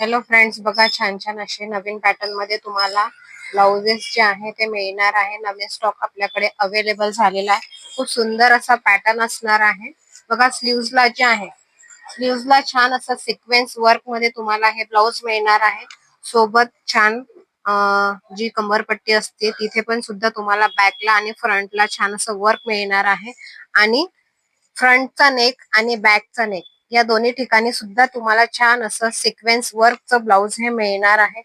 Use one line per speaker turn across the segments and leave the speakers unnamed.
Hello friends, बघा छान छान असे नवीन पॅटर्न मध्ये तुम्हाला ब्लाउजेस जे आहे ते मिळणार आहे. नवीन स्टॉक आपल्याकडे अवेलेबल झालेला आहे. खूप सुंदर असा पॅटर्न असणार आहे. बघा स्लीव्हजला जे आहे, स्लीव्हजला छान असं सिक्वेन्स वर्क मध्ये तुम्हाला हे ब्लाउज मिळणार आहे. सोबत छान जी कंबरपट्टी असते तिथे पण सुद्धा तुम्हाला बॅकला आणि फ्रंटला छान असं वर्क मिळणार आहे. आणि फ्रंटचा नेक आणि बॅकचा नेक या दोन्ही ठिकाणी सुद्धा तुम्हाला छान असं सिक्वेन्स वर्कचं ब्लाउज हे मिळणार आहे.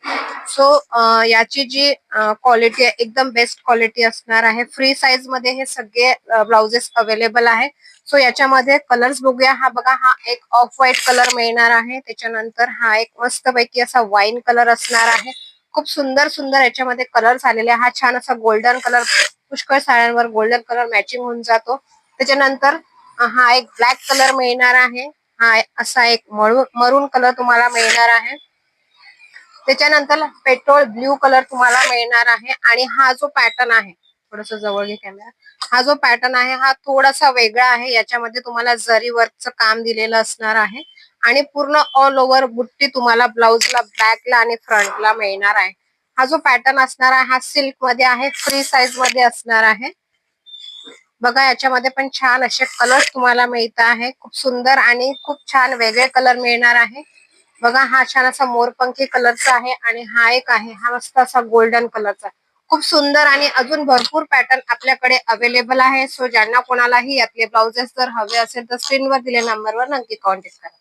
सो याची जी क्वालिटी आहे एकदम बेस्ट क्वालिटी असणार आहे. फ्री साईज मध्ये हे सगळे ब्लाउजेस अवेलेबल आहे. सो याच्यामध्ये कलर्स बघूया. हा बघा, हा एक ऑफ व्हाईट कलर मिळणार आहे. त्याच्यानंतर हा एक मस्तपैकी असा वाईन कलर असणार आहे. खूप सुंदर सुंदर याच्यामध्ये कलर्स आलेले. हा छान असा गोल्डन कलर, पुष्कळ साड्यांवर गोल्डन कलर मॅचिंग होऊन जातो. त्याच्यानंतर हा एक ब्लॅक कलर मिळणार आहे. हा असा एक मरून कलर तुम्हाला मिळणार आहे. त्याच्यानंतर पेट्रोल ब्ल्यू कलर तुम्हाला मिळणार आहे. आणि हा जो पॅटर्न आहे, थोडस जवळ घे कॅमेरा. हा जो पॅटर्न आहे हा थोडासा वेगळा आहे. याच्यामध्ये तुम्हाला जरी वर्कचं काम दिलेलं असणार आहे. आणि पूर्ण ऑल ओव्हर बुट्टी तुम्हाला ब्लाउजला बॅकला आणि फ्रंटला मिळणार आहे. हा जो पॅटर्न असणार आहे हा सिल्क मध्ये आहे. फ्री साईज मध्ये असणार आहे. बघा याच्यामध्ये पण छान असे कलर तुम्हाला मिळत आहे. खूप सुंदर आणि खूप छान वेगळे कलर मिळणार आहे. बघा हा छान असा मोरपंखी कलरचा आहे. आणि हा एक आहे, हा मस्त असा गोल्डन कलरचा. खूप सुंदर आणि अजून भरपूर पॅटर्न आपल्याकडे अवेलेबल आहे. सो ज्यांना कोणालाही यातले ब्लाउजेस जर हवे असेल तर स्क्रीनवर दिलेल्या नंबरवर नक्की कॉन्टॅक्ट करा.